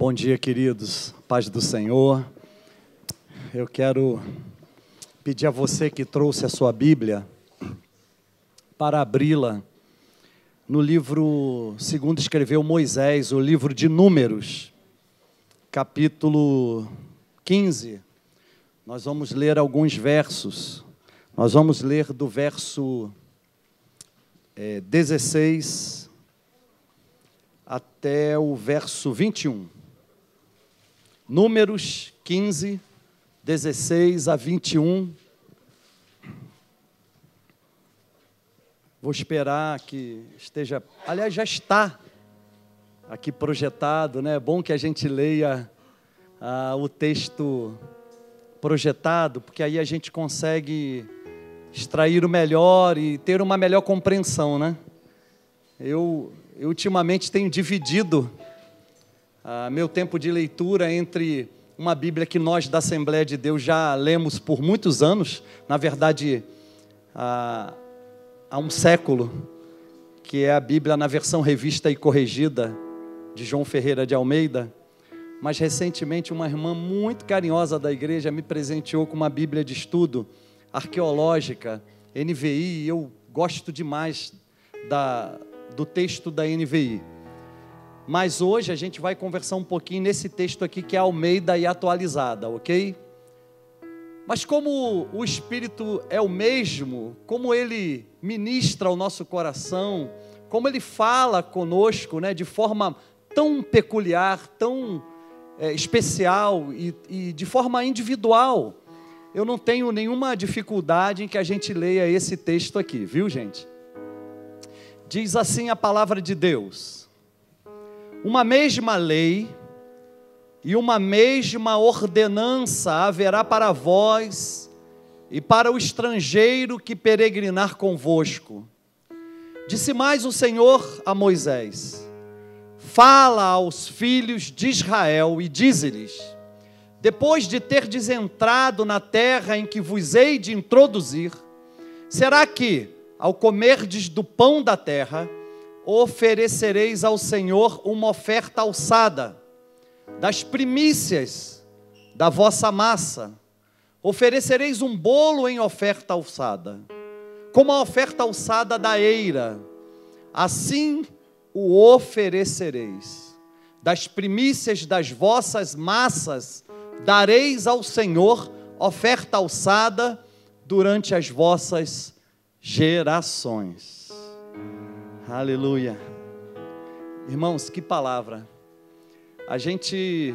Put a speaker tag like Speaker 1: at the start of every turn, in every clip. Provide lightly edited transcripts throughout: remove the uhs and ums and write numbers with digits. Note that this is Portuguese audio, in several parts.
Speaker 1: Bom dia, queridos. Paz do Senhor. Eu quero pedir a você que trouxe a sua Bíblia para abri-la no livro, segundo escreveu Moisés, o livro de Números, capítulo 15. Nós vamos ler alguns versos. Nós vamos ler do verso 16 até o verso 21. Números 15, 16 a 21. Vou esperar que esteja... Aliás, já está aqui projetado, né? É bom que a gente leia o texto projetado, porque aí a gente consegue extrair o melhor e ter uma melhor compreensão, né? Eu ultimamente tenho dividido meu tempo de leitura entre uma Bíblia que nós da Assembleia de Deus já lemos por muitos anos, na verdade, há um século, que é a Bíblia na versão revista e corrigida de João Ferreira de Almeida, mas recentemente uma irmã muito carinhosa da igreja me presenteou com uma Bíblia de estudo arqueológica, NVI, e eu gosto demais do texto da NVI. Mas hoje a gente vai conversar um pouquinho nesse texto aqui que é Almeida e atualizada, ok? Mas como o Espírito é o mesmo, como Ele ministra ao nosso coração, como Ele fala conosco, né, de forma tão peculiar, tão especial e de forma individual, eu não tenho nenhuma dificuldade em que a gente leia esse texto aqui, viu, gente? Diz assim a palavra de Deus: uma mesma lei e uma mesma ordenança haverá para vós e para o estrangeiro que peregrinar convosco. Disse mais o Senhor a Moisés: fala aos filhos de Israel e dize-lhes: depois de terdes entrado na terra em que vos hei de introduzir, será que, ao comerdes do pão da terra, oferecereis ao Senhor uma oferta alçada, das primícias da vossa massa, oferecereis um bolo em oferta alçada, como a oferta alçada da eira, assim o oferecereis. Das primícias das vossas massas dareis ao Senhor oferta alçada durante as vossas gerações. Aleluia. Irmãos, que palavra. A gente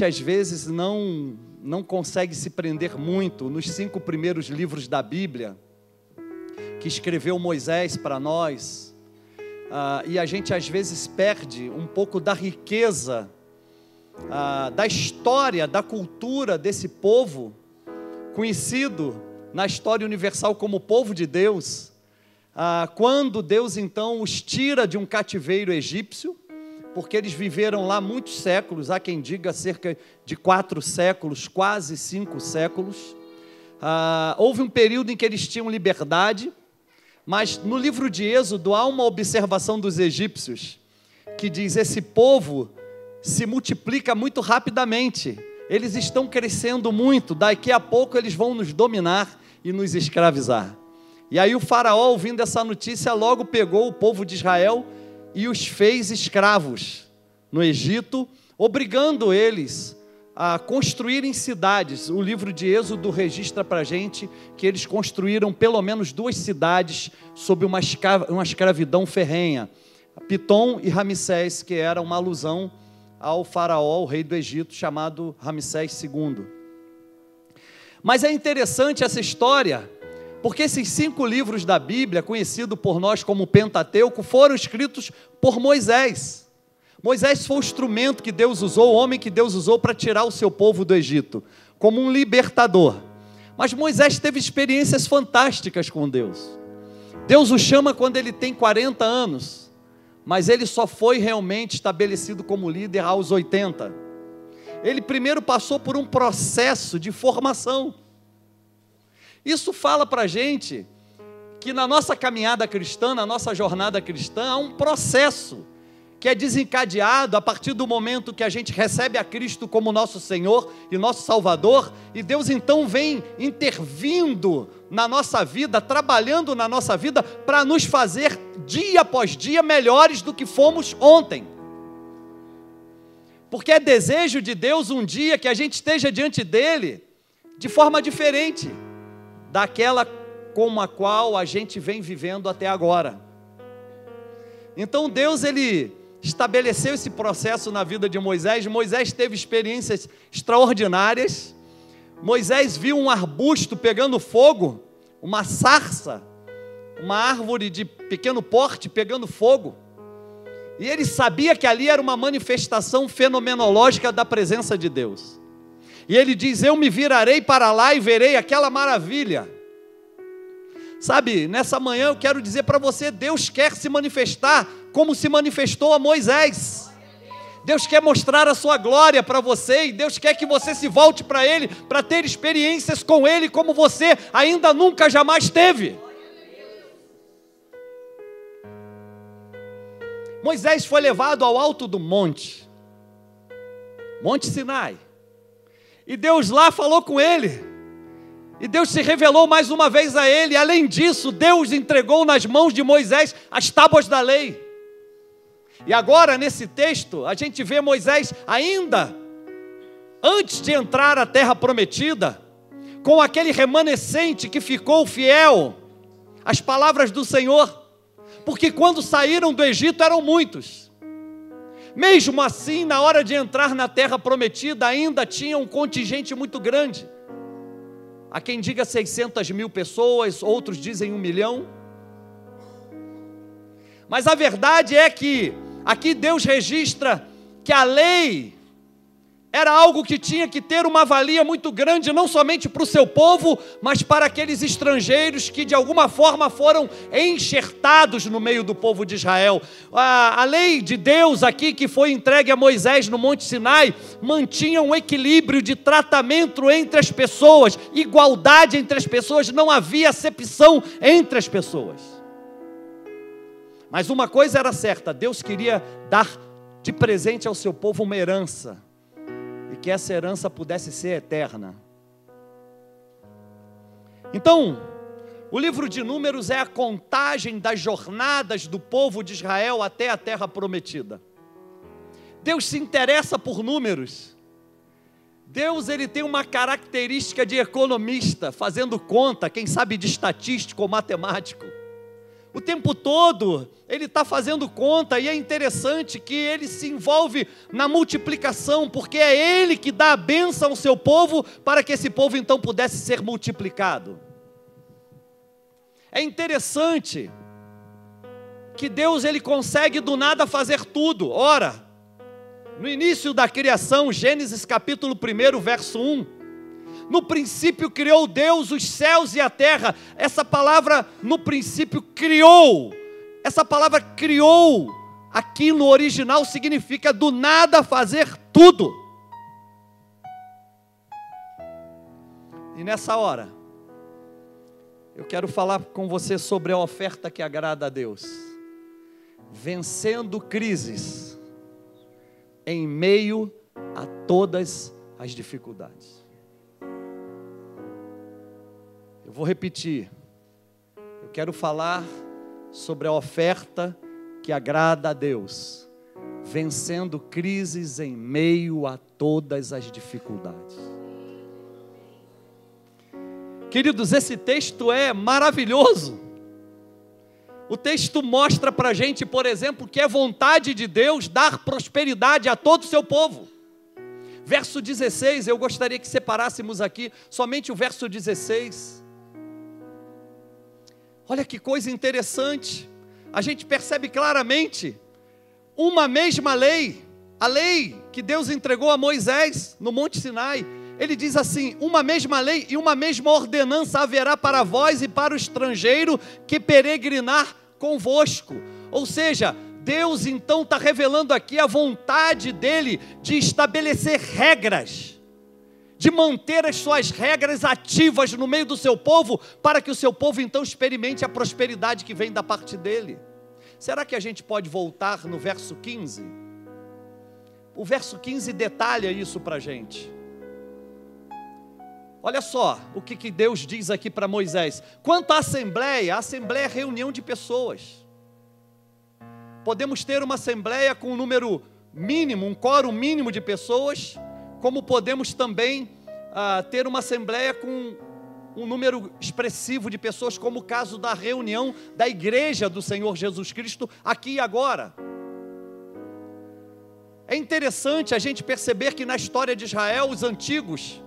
Speaker 1: às vezes não consegue se prender muito nos 5 primeiros livros da Bíblia que escreveu Moisés para nós, e a gente às vezes perde um pouco da riqueza da história, da cultura desse povo, conhecido na história universal como povo de Deus, quando Deus então os tira de um cativeiro egípcio, porque eles viveram lá muitos séculos, há quem diga cerca de 4 séculos, quase 5 séculos. Houve um período em que eles tinham liberdade, mas no livro de Êxodo há uma observação dos egípcios, que diz: esse povo se multiplica muito rapidamente, eles estão crescendo muito, daqui a pouco eles vão nos dominar e nos escravizar. E aí o faraó, ouvindo essa notícia, logo pegou o povo de Israel e os fez escravos no Egito, obrigando eles a construírem cidades. O livro de Êxodo registra para a gente que eles construíram pelo menos 2 cidades sob uma escravidão ferrenha, Pitom e Ramsés, que era uma alusão ao faraó, o rei do Egito, chamado Ramsés II. Mas é interessante essa história, porque esses 5 livros da Bíblia, conhecido por nós como Pentateuco, foram escritos por Moisés. Moisés foi o instrumento que Deus usou, o homem que Deus usou para tirar o seu povo do Egito, como um libertador. Mas Moisés teve experiências fantásticas com Deus. Deus o chama quando ele tem 40 anos, mas ele só foi realmente estabelecido como líder aos 80. Ele primeiro passou por um processo de formação. Isso fala para a gente que na nossa caminhada cristã, na nossa jornada cristã, há um processo que é desencadeado a partir do momento que a gente recebe a Cristo como nosso Senhor e nosso Salvador, e Deus então vem intervindo na nossa vida, trabalhando na nossa vida, para nos fazer dia após dia melhores do que fomos ontem. Porque é desejo de Deus um dia que a gente esteja diante dele de forma diferente daquela com a qual a gente vem vivendo até agora. Então Deus, ele estabeleceu esse processo na vida de Moisés. Moisés teve experiências extraordinárias. Moisés viu um arbusto pegando fogo, uma sarça, uma árvore de pequeno porte pegando fogo. E ele sabia que ali era uma manifestação fenomenológica da presença de Deus. E ele diz: eu me virarei para lá e verei aquela maravilha. Sabe, nessa manhã eu quero dizer para você, Deus quer se manifestar como se manifestou a Moisés. Deus quer mostrar a sua glória para você, e Deus quer que você se volte para Ele, para ter experiências com Ele como você ainda nunca jamais teve. Moisés foi levado ao alto do monte Sinai, e Deus lá falou com ele, e Deus se revelou mais uma vez a ele. Além disso, Deus entregou nas mãos de Moisés as tábuas da lei. E agora, nesse texto, a gente vê Moisés ainda antes de entrar à terra prometida, com aquele remanescente que ficou fiel às palavras do Senhor, porque quando saíram do Egito eram muitos. Mesmo assim, na hora de entrar na terra prometida, ainda tinha um contingente muito grande. Há quem diga 600 mil pessoas, outros dizem 1 milhão. Mas a verdade é que aqui Deus registra que a lei era algo que tinha que ter uma valia muito grande, não somente para o seu povo, mas para aqueles estrangeiros que de alguma forma foram enxertados no meio do povo de Israel. A lei de Deus aqui, que foi entregue a Moisés no Monte Sinai, mantinha um equilíbrio de tratamento entre as pessoas, igualdade entre as pessoas, não havia acepção entre as pessoas. Mas uma coisa era certa: Deus queria dar de presente ao seu povo uma herança, e que essa herança pudesse ser eterna. Então, o livro de Números é a contagem das jornadas do povo de Israel até a terra prometida. Deus se interessa por números. Deus, ele tem uma característica de economista, fazendo conta, quem sabe de estatístico ou matemático. O tempo todo ele está fazendo conta, e é interessante que ele se envolve na multiplicação, porque é ele que dá a bênção ao seu povo, para que esse povo então pudesse ser multiplicado. É interessante que Deus, ele consegue do nada fazer tudo. Ora, no início da criação, Gênesis capítulo 1, verso 1, no princípio criou Deus os céus e a terra. Essa palavra, no princípio, criou. Essa palavra criou, aqui no original, significa do nada fazer tudo. E nessa hora, eu quero falar com você sobre a oferta que agrada a Deus. Vencendo crises em meio a todas as dificuldades. Eu vou repetir. Eu quero falar sobre a oferta que agrada a Deus, vencendo crises em meio a todas as dificuldades. Queridos, esse texto é maravilhoso. O texto mostra para a gente, por exemplo, que é vontade de Deus dar prosperidade a todo o seu povo. Verso 16, eu gostaria que separássemos aqui somente o verso 16. Olha que coisa interessante, a gente percebe claramente uma mesma lei, a lei que Deus entregou a Moisés no Monte Sinai. Ele diz assim: uma mesma lei e uma mesma ordenança haverá para vós e para o estrangeiro que peregrinar convosco. Ou seja, Deus então está revelando aqui a vontade dele de estabelecer regras, de manter as suas regras ativas no meio do seu povo, para que o seu povo então experimente a prosperidade que vem da parte dele. Será que a gente pode voltar no verso 15? O verso 15 detalha isso para a gente. Olha só o que Deus diz aqui para Moisés. Quanto à assembleia, a assembleia é reunião de pessoas. Podemos ter uma assembleia com um número mínimo, um quórum mínimo de pessoas, como podemos também ter uma assembleia com um número expressivo de pessoas, como o caso da reunião da igreja do Senhor Jesus Cristo, aqui e agora. É interessante a gente perceber que na história de Israel, os antigos,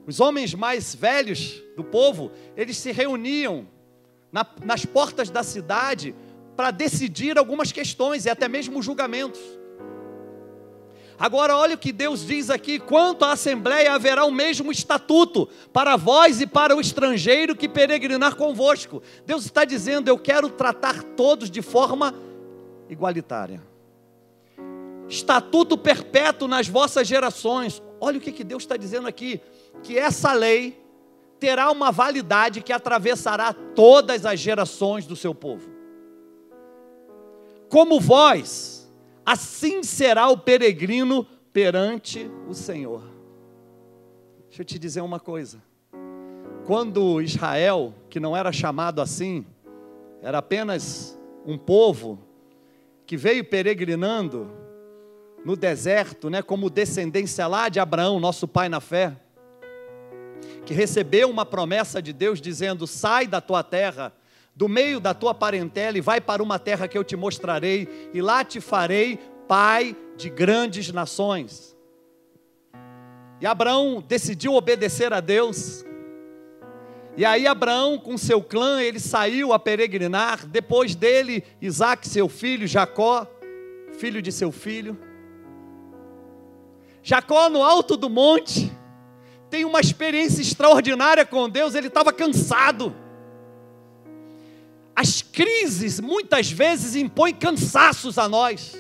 Speaker 1: os homens mais velhos do povo, eles se reuniam nas portas da cidade para decidir algumas questões e até mesmo julgamentos. Agora olha o que Deus diz aqui: quanto à assembleia haverá o mesmo estatuto para vós e para o estrangeiro que peregrinar convosco. Deus está dizendo: eu quero tratar todos de forma igualitária. Estatuto perpétuo nas vossas gerações. Olha o que Deus está dizendo aqui: que essa lei terá uma validade que atravessará todas as gerações do seu povo. Como vós, assim será o peregrino perante o Senhor. Deixa eu te dizer uma coisa. Quando Israel, que não era chamado assim, era apenas um povo que veio peregrinando no deserto, como descendência lá de Abraão, nosso pai na fé, que recebeu uma promessa de Deus dizendo: sai da tua terra, do meio da tua parentela, e vai para uma terra que eu te mostrarei, e lá te farei pai de grandes nações. E Abraão decidiu obedecer a Deus. E aí Abraão, com seu clã, ele saiu a peregrinar. Depois dele, Isaque, seu filho, Jacó, filho de seu filho. Jacó, no alto do monte, tem uma experiência extraordinária com Deus. Ele estava cansado. As crises muitas vezes impõem cansaços a nós.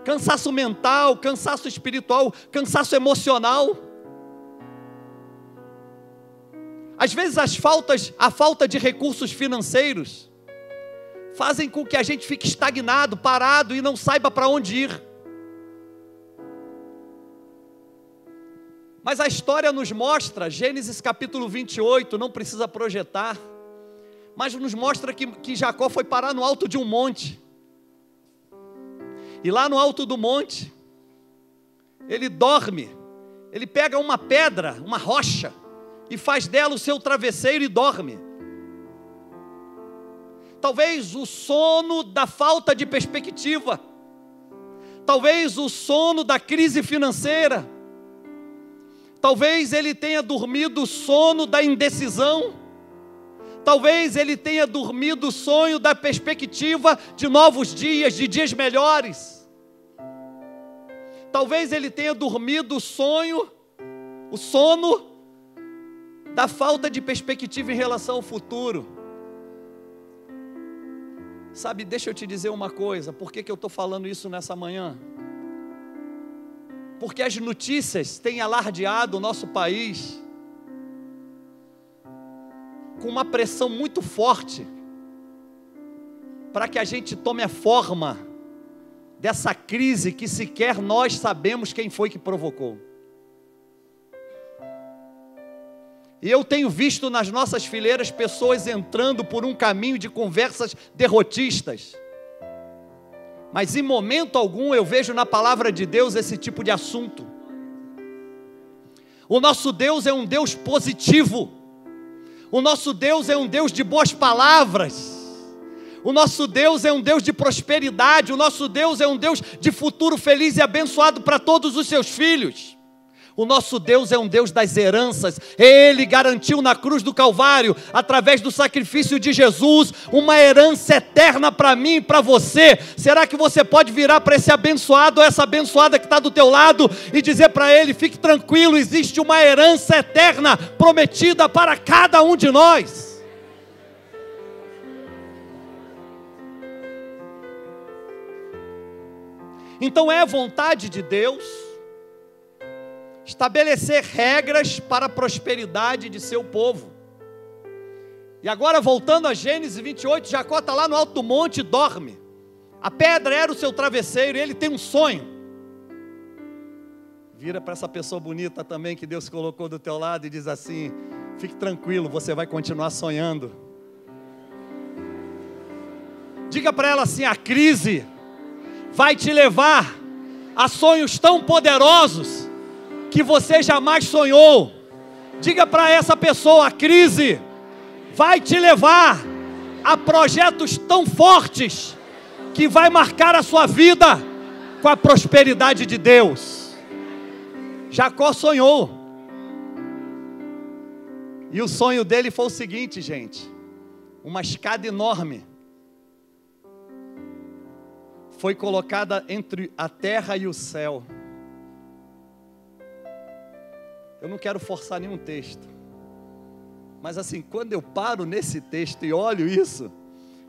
Speaker 1: Cansaço mental, cansaço espiritual, cansaço emocional. Às vezes a falta de recursos financeiros fazem com que a gente fique estagnado, parado e não saiba para onde ir. Mas a história nos mostra, Gênesis capítulo 28, não precisa projetar, mas nos mostra que Jacó foi parar no alto de um monte. E lá no alto do monte, ele dorme, ele pega uma pedra, uma rocha, e faz dela o seu travesseiro e dorme. Talvez o sono da falta de perspectiva, talvez o sono da crise financeira, talvez ele tenha dormido o sono da indecisão, talvez ele tenha dormido o sonho da perspectiva de novos dias, de dias melhores. Talvez ele tenha dormido o sono da falta de perspectiva em relação ao futuro. Sabe, deixa eu te dizer uma coisa. Por que eu estou falando isso nessa manhã? Porque as notícias têm alardeado o nosso país com uma pressão muito forte para que a gente tome a forma dessa crise que sequer nós sabemos quem foi que provocou. E eu tenho visto nas nossas fileiras pessoas entrando por um caminho de conversas derrotistas. Mas em momento algum eu vejo na palavra de Deus esse tipo de assunto. O nosso Deus é um Deus positivo. O nosso Deus é um Deus de boas palavras. O nosso Deus é um Deus de prosperidade. O nosso Deus é um Deus de futuro feliz e abençoado para todos os seus filhos. O nosso Deus é um Deus das heranças. Ele garantiu na cruz do Calvário, através do sacrifício de Jesus, uma herança eterna para mim e para você. Será que você pode virar para esse abençoado ou essa abençoada que está do teu lado e dizer para ele: fique tranquilo, existe uma herança eterna prometida para cada um de nós? Então é a vontade de Deus estabelecer regras para a prosperidade de seu povo. E agora, voltando a Gênesis 28, Jacó está lá no alto do monte e dorme. A pedra era o seu travesseiro e ele tem um sonho. Vira para essa pessoa bonita também que Deus colocou do teu lado e diz assim: fique tranquilo, você vai continuar sonhando. Diga para ela assim: a crise vai te levar a sonhos tão poderosos que você jamais sonhou. Diga para essa pessoa: a crise vai te levar a projetos tão fortes que vai marcar a sua vida com a prosperidade de Deus. Jacó sonhou. E o sonho dele foi o seguinte, gente: uma escada enorme foi colocada entre a terra e o céu. Eu não quero forçar nenhum texto, mas assim, quando eu paro nesse texto e olho isso,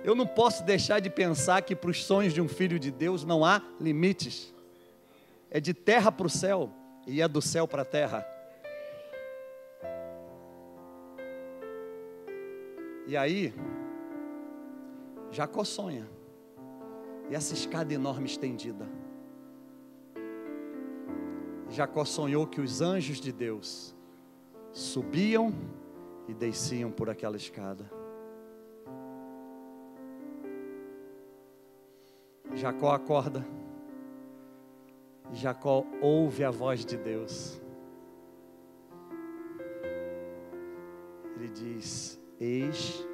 Speaker 1: eu não posso deixar de pensar que para os sonhos de um filho de Deus não há limites. É de terra para o céu e é do céu para a terra. E aí, Jacó sonha. E essa escada enorme estendida. Jacó sonhou que os anjos de Deus subiam e desciam por aquela escada. Jacó acorda. E Jacó ouve a voz de Deus. Ele diz: eis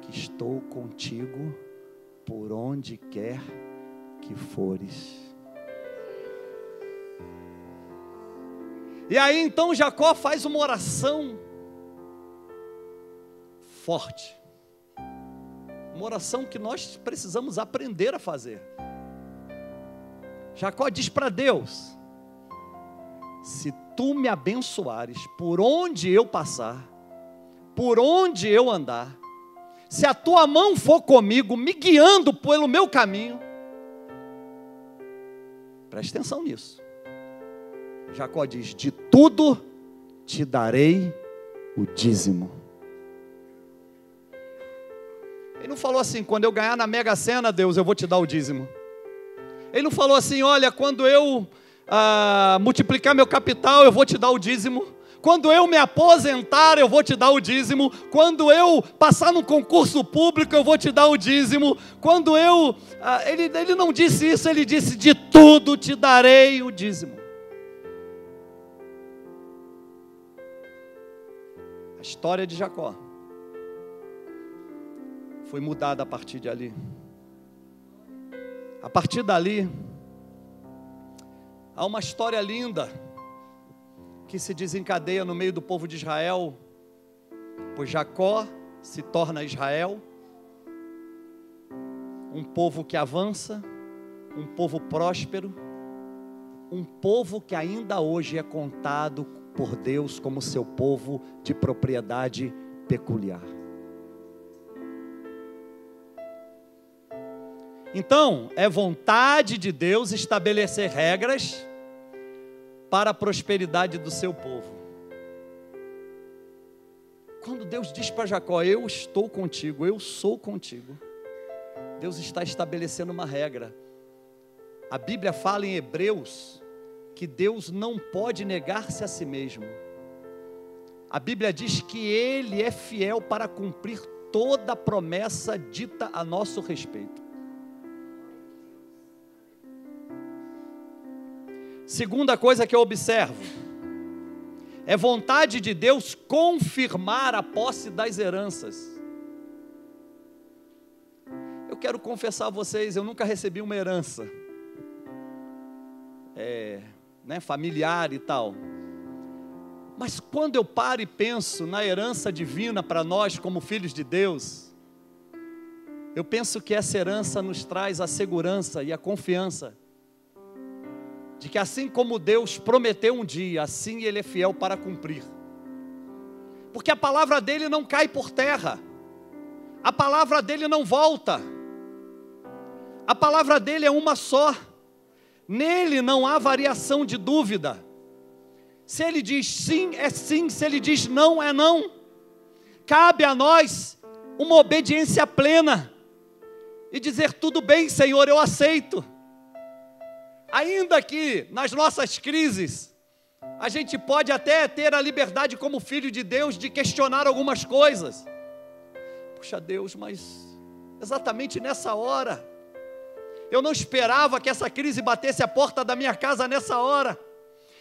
Speaker 1: que estou contigo por onde quer que fores. E aí então Jacó faz uma oração forte. Uma oração que nós precisamos aprender a fazer. Jacó diz para Deus: se tu me abençoares por onde eu passar, por onde eu andar, se a tua mão for comigo, me guiando pelo meu caminho, preste atenção nisso. Jacó diz: de tudo te darei o dízimo. Ele não falou assim: quando eu ganhar na Mega Sena, Deus, eu vou te dar o dízimo. Ele não falou assim: olha, quando eu multiplicar meu capital, eu vou te dar o dízimo. Quando eu me aposentar, eu vou te dar o dízimo. Quando eu passar num concurso público, eu vou te dar o dízimo. Quando eu... Ele não disse isso, ele disse: de tudo te darei o dízimo. A história de Jacó foi mudada a partir de ali. A partir dali, há uma história linda que se desencadeia no meio do povo de Israel, pois Jacó se torna Israel, um povo que avança, um povo próspero, um povo que ainda hoje é contado por Deus como seu povo de propriedade peculiar. Então, é vontade de Deus estabelecer regras para a prosperidade do seu povo. Quando Deus diz para Jacó: eu estou contigo, eu sou contigo, Deus está estabelecendo uma regra. A Bíblia fala em Hebreus que Deus não pode negar-se a si mesmo. A Bíblia diz que Ele é fiel para cumprir toda a promessa dita a nosso respeito. Segunda coisa que eu observo: é vontade de Deus confirmar a posse das heranças. Eu quero confessar a vocês, eu nunca recebi uma herança familiar e tal. Mas quando eu paro e penso na herança divina para nós como filhos de Deus, eu penso que essa herança nos traz a segurança e a confiança de que assim como Deus prometeu um dia, assim Ele é fiel para cumprir. Porque a palavra dEle não cai por terra, a palavra dEle não volta, a palavra dEle é uma só, nele não há variação de dúvida. Se Ele diz sim, é sim, se Ele diz não, é não. Cabe a nós uma obediência plena e dizer: tudo bem, Senhor, eu aceito. Ainda que nas nossas crises, a gente pode até ter a liberdade como filho de Deus de questionar algumas coisas. Puxa Deus, mas exatamente nessa hora, eu não esperava que essa crise batesse a porta da minha casa nessa hora.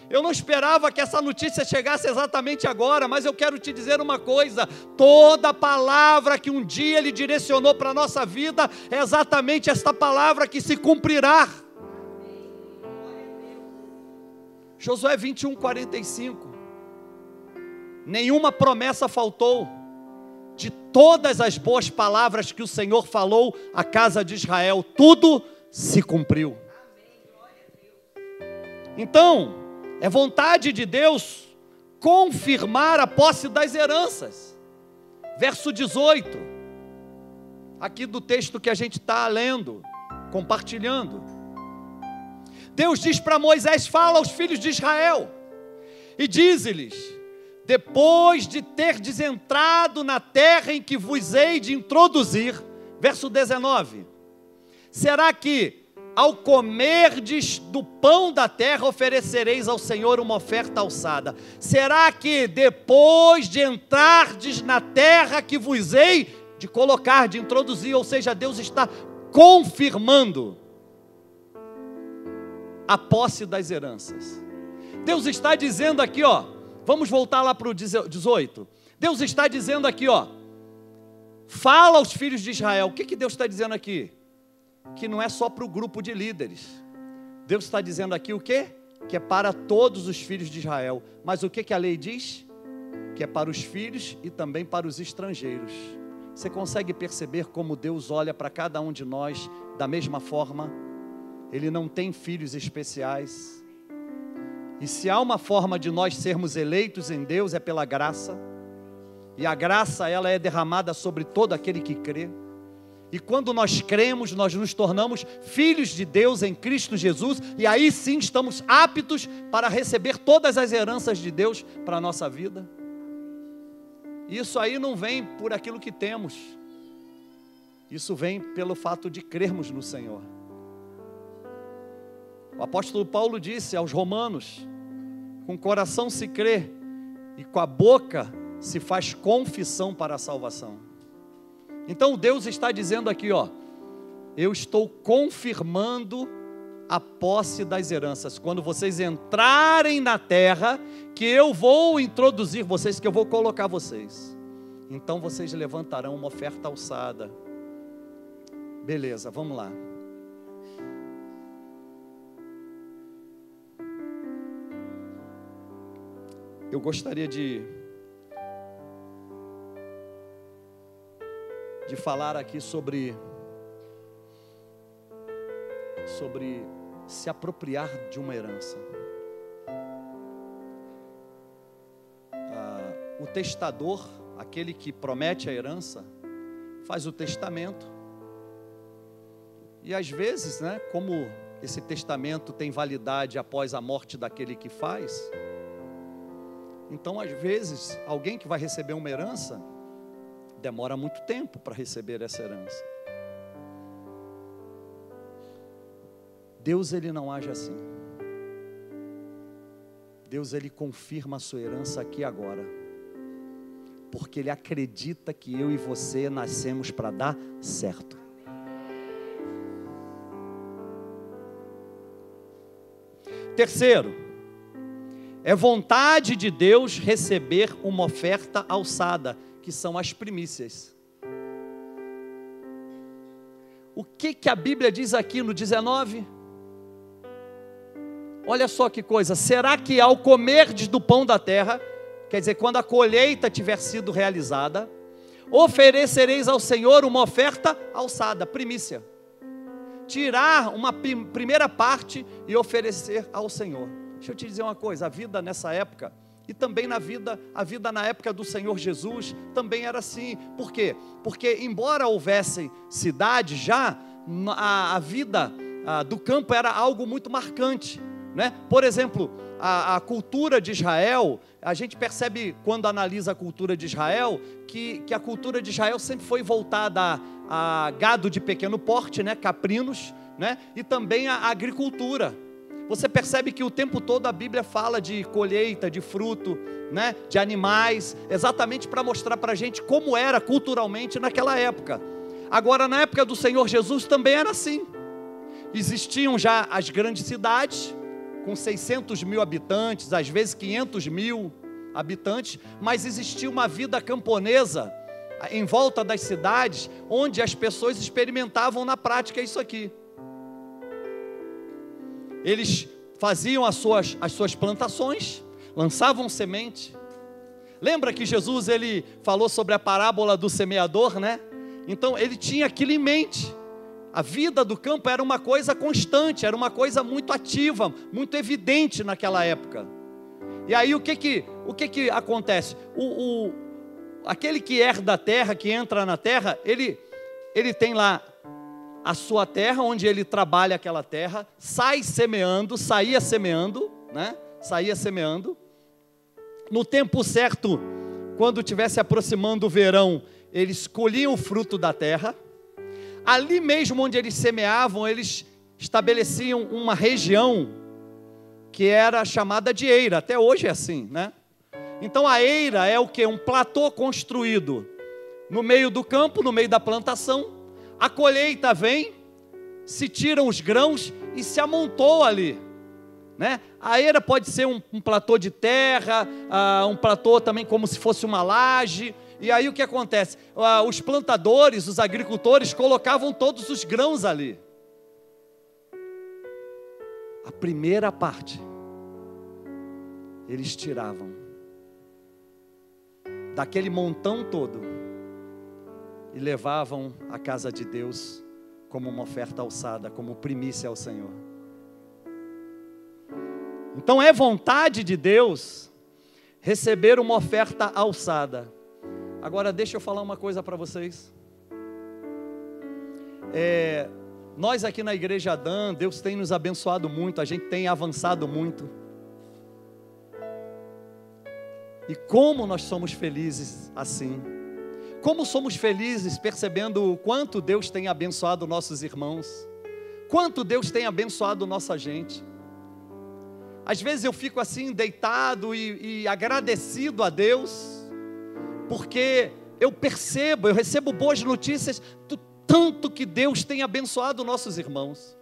Speaker 1: Eu não esperava que essa notícia chegasse exatamente agora, mas eu quero te dizer uma coisa: toda palavra que um dia Ele direcionou para a nossa vida, é exatamente esta palavra que se cumprirá. Josué 21:45. Nenhuma promessa faltou de todas as boas palavras que o Senhor falou à casa de Israel, tudo se cumpriu. Então, é vontade de Deus confirmar a posse das heranças. Verso 18, aqui do texto que a gente está lendo, compartilhando. Deus diz para Moisés: fala aos filhos de Israel e dize-lhes: depois de terdes entrado na terra em que vos hei de introduzir, verso 19, será que ao comerdes do pão da terra oferecereis ao Senhor uma oferta alçada? Será que depois de entrardes na terra que vos hei de colocar, de introduzir, ou seja, Deus está confirmando a posse das heranças. Deus está dizendo aqui, ó, vamos voltar lá para o 18. Deus está dizendo aqui, ó, fala aos filhos de Israel. O que Deus está dizendo aqui? Que não é só para o grupo de líderes. Deus está dizendo aqui o quê? Que é para todos os filhos de Israel. Mas o que a lei diz? Que é para os filhos e também para os estrangeiros. Você consegue perceber como Deus olha para cada um de nós da mesma forma? Ele não tem filhos especiais. E se há uma forma de nós sermos eleitos em Deus, é pela graça. E a graça, ela é derramada sobre todo aquele que crê. E quando nós cremos, nós nos tornamos filhos de Deus em Cristo Jesus, e aí sim estamos aptos para receber todas as heranças de Deus para a nossa vida. Isso aí não vem por aquilo que temos, isso vem pelo fato de crermos no Senhor. O apóstolo Paulo disse aos romanos: com o coração se crê e com a boca se faz confissão para a salvação. Então Deus está dizendo aqui, ó, eu estou confirmando a posse das heranças. Quando vocês entrarem na terra, que eu vou introduzir vocês, que eu vou colocar vocês, então vocês levantarão uma oferta alçada. Beleza, vamos lá. Eu gostaria de falar aqui sobre se apropriar de uma herança. O testador, aquele que promete a herança, faz o testamento. E às vezes, né, como esse testamento tem validade após a morte daquele que faz, então às vezes alguém que vai receber uma herança demora muito tempo para receber essa herança. Deus, ele não age assim. Deus, ele confirma a sua herança aqui agora, porque ele acredita que eu e você nascemos para dar certo. Terceiro, é vontade de Deus receber uma oferta alçada, que são as primícias. O que a Bíblia diz aqui no 19? Olha só que coisa: será que ao comerdes do pão da terra, quer dizer, quando a colheita tiver sido realizada, oferecereis ao Senhor uma oferta alçada, primícia. Tirar uma primeira parte e oferecer ao Senhor. Deixa eu te dizer uma coisa: a vida nessa época, e também a vida na época do Senhor Jesus, também era assim. Por quê? Porque embora houvessem cidades já, a vida do campo era algo muito marcante, né? Por exemplo, a cultura de Israel, a gente percebe quando analisa a cultura de Israel, que a cultura de Israel sempre foi voltada a gado de pequeno porte, né, caprinos, né, e também a agricultura. Você percebe que o tempo todo a Bíblia fala de colheita, de fruto, né, de animais, exatamente para mostrar para a gente como era culturalmente naquela época. Agora, na época do Senhor Jesus também era assim. Existiam já as grandes cidades, com 600 mil habitantes, às vezes 500 mil habitantes, mas existia uma vida camponesa em volta das cidades, onde as pessoas experimentavam na prática isso aqui. Eles faziam as suas plantações, lançavam semente. Lembra que Jesus ele falou sobre a parábola do semeador, né? Então ele tinha aquilo em mente. A vida do campo era uma coisa constante, era uma coisa muito ativa, muito evidente naquela época. E aí o que acontece? Aquele que herda a terra, que entra na terra, ele tem lá a sua terra, onde ele trabalha aquela terra, saía semeando, né? Saía semeando. No tempo certo, quando estivesse aproximando o verão, eles colhiam o fruto da terra. Ali mesmo onde eles semeavam, eles estabeleciam uma região que era chamada de eira. Até hoje é assim, né? Então a eira é o quê? Um platô construído no meio do campo, no meio da plantação. A colheita vem, se tiram os grãos e se amontoa ali, né? A eira pode ser um platô de terra, um platô também como se fosse uma laje. E aí o que acontece? Os plantadores, os agricultores colocavam todos os grãos ali. A primeira parte eles tiravam daquele montão todo e levavam à casa de Deus como uma oferta alçada, como primícia ao Senhor. Então é vontade de Deus receber uma oferta alçada. Agora deixa eu falar uma coisa para vocês. Nós aqui na Igreja Adã, Deus tem nos abençoado muito, a gente tem avançado muito. E como nós somos felizes assim. Como somos felizes percebendo o quanto Deus tem abençoado nossos irmãos. Quanto Deus tem abençoado nossa gente. Às vezes eu fico assim deitado e agradecido a Deus, porque eu recebo boas notícias do tanto que Deus tem abençoado nossos irmãos,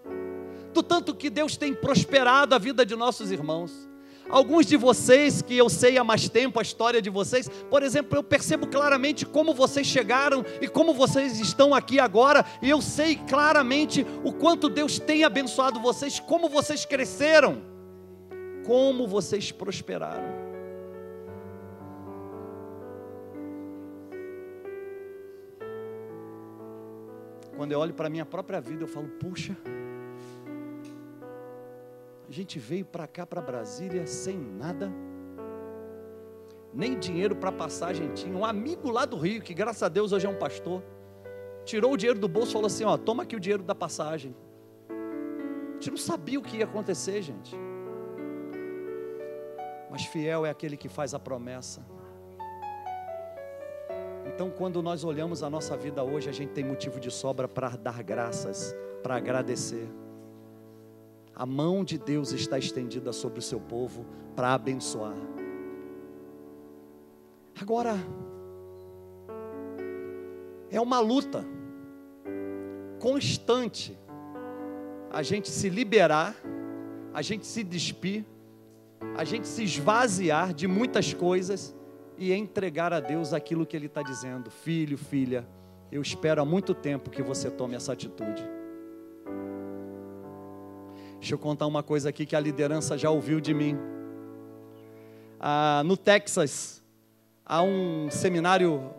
Speaker 1: do tanto que Deus tem prosperado a vida de nossos irmãos. Alguns de vocês que eu sei há mais tempo a história de vocês, por exemplo, eu percebo claramente como vocês chegaram e como vocês estão aqui agora, e eu sei claramente o quanto Deus tem abençoado vocês, como vocês cresceram, como vocês prosperaram. Quando eu olho para a minha própria vida, eu falo, puxa, a gente veio para cá, para Brasília, sem nada, nem dinheiro para passagem tinha. Um amigo lá do Rio, que graças a Deus hoje é um pastor, tirou o dinheiro do bolso e falou assim, ó, toma aqui o dinheiro da passagem. A gente não sabia o que ia acontecer, gente. Mas fiel é aquele que faz a promessa. Então, quando nós olhamos a nossa vida hoje, a gente tem motivo de sobra para dar graças, para agradecer. A mão de Deus está estendida sobre o seu povo para abençoar. Agora, é uma luta constante a gente se liberar, a gente se despir, a gente se esvaziar de muitas coisas e entregar a Deus aquilo que Ele está dizendo. Filho, filha, eu espero há muito tempo que você tome essa atitude. Deixa eu contar uma coisa aqui que a liderança já ouviu de mim. No Texas, há um seminário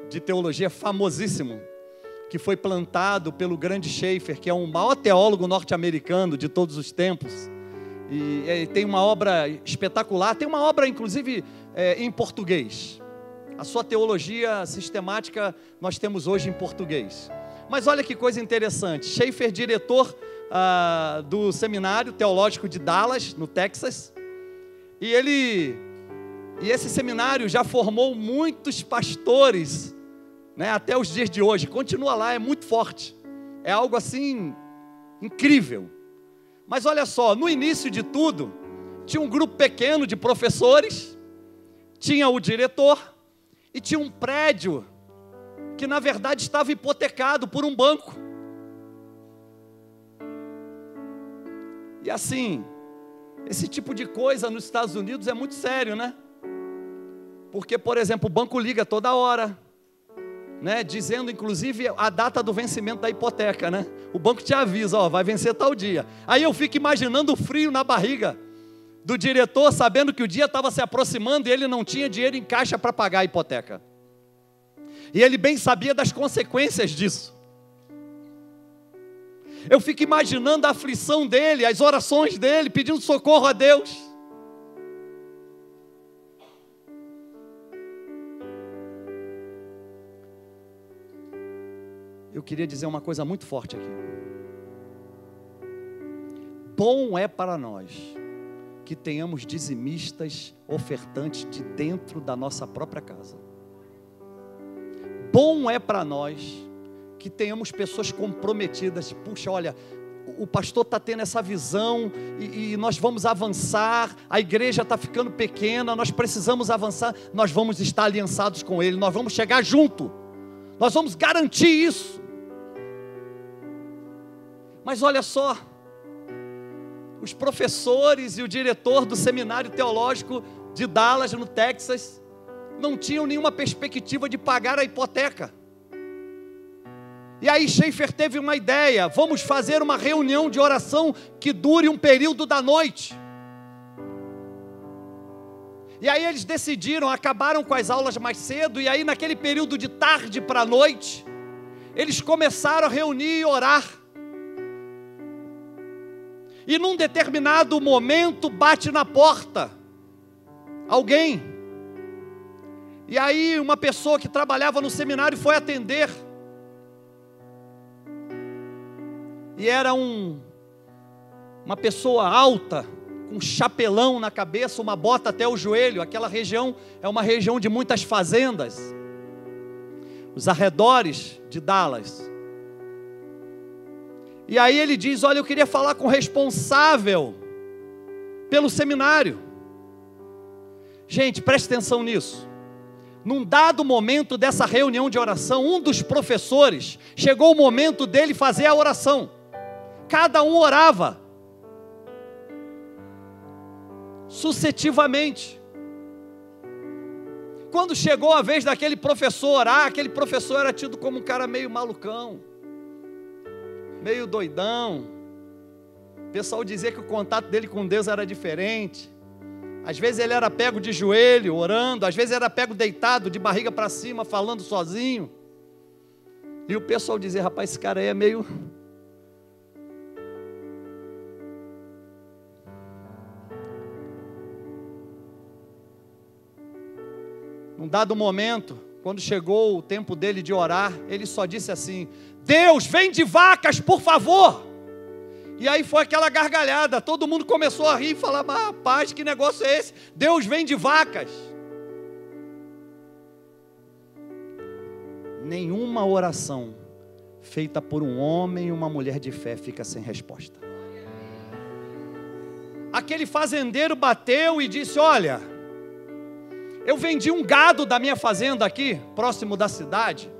Speaker 1: de teologia famosíssimo, que foi plantado pelo grande Schaeffer, que é o maior teólogo norte-americano de todos os tempos. E tem uma obra espetacular, tem uma obra inclusive em português. A sua teologia sistemática nós temos hoje em português. Mas olha que coisa interessante, Schaeffer, diretor do seminário teológico de Dallas, no Texas, E esse seminário já formou muitos pastores, né, até os dias de hoje. Continua lá, é muito forte. É algo assim incrível. Mas olha só, no início de tudo, tinha um grupo pequeno de professores, tinha o diretor e tinha um prédio que na verdade estava hipotecado por um banco. E assim, esse tipo de coisa nos Estados Unidos é muito sério, né? Porque, por exemplo, o banco liga toda hora, né? Dizendo inclusive a data do vencimento da hipoteca, né? O banco te avisa, ó, vai vencer tal dia. Aí eu fico imaginando o frio na barriga do diretor, sabendo que o dia estava se aproximando e ele não tinha dinheiro em caixa para pagar a hipoteca. E ele bem sabia das consequências disso. Eu fico imaginando a aflição dele, as orações dele, pedindo socorro a Deus. Eu queria dizer uma coisa muito forte aqui. Bom é para nós que tenhamos dizimistas, ofertantes de dentro da nossa própria casa. Bom é para nós que tenhamos pessoas comprometidas. Puxa, olha, o pastor está tendo essa visão e nós vamos avançar, a igreja está ficando pequena, nós precisamos avançar, nós vamos estar aliançados com ele, nós vamos chegar junto, nós vamos garantir isso. Mas olha só, os professores e o diretor do seminário teológico de Dallas, no Texas, não tinham nenhuma perspectiva de pagar a hipoteca. E aí Schaefer teve uma ideia: vamos fazer uma reunião de oração que dure um período da noite. E aí eles decidiram, acabaram com as aulas mais cedo, e aí naquele período de tarde para a noite, eles começaram a reunir e orar. E num determinado momento bate na porta alguém. E aí uma pessoa que trabalhava no seminário foi atender. E era uma pessoa alta, com um chapelão na cabeça, uma bota até o joelho. Aquela região é uma região de muitas fazendas, os arredores de Dallas. E aí ele diz: olha, eu queria falar com o responsável pelo seminário. Gente, preste atenção nisso. Num dado momento dessa reunião de oração, um dos professores, chegou o momento dele fazer a oração. Cada um orava sucessivamente. Quando chegou a vez daquele professor orar, aquele professor era tido como um cara meio malucão, meio doidão. O pessoal dizia que o contato dele com Deus era diferente. Às vezes ele era pego de joelho, orando. Às vezes era pego deitado, de barriga para cima, falando sozinho. E o pessoal dizia: rapaz, esse cara aí é meio... Num dado momento, quando chegou o tempo dele de orar, ele só disse assim: Deus, vem de vacas, por favor. E aí foi aquela gargalhada, todo mundo começou a rir e falar: mas rapaz, que negócio é esse? Deus vem de vacas. Nenhuma oração feita por um homem e uma mulher de fé fica sem resposta. Aquele fazendeiro bateu e disse: olha, eu vendi um gado da minha fazenda aqui, próximo da cidade,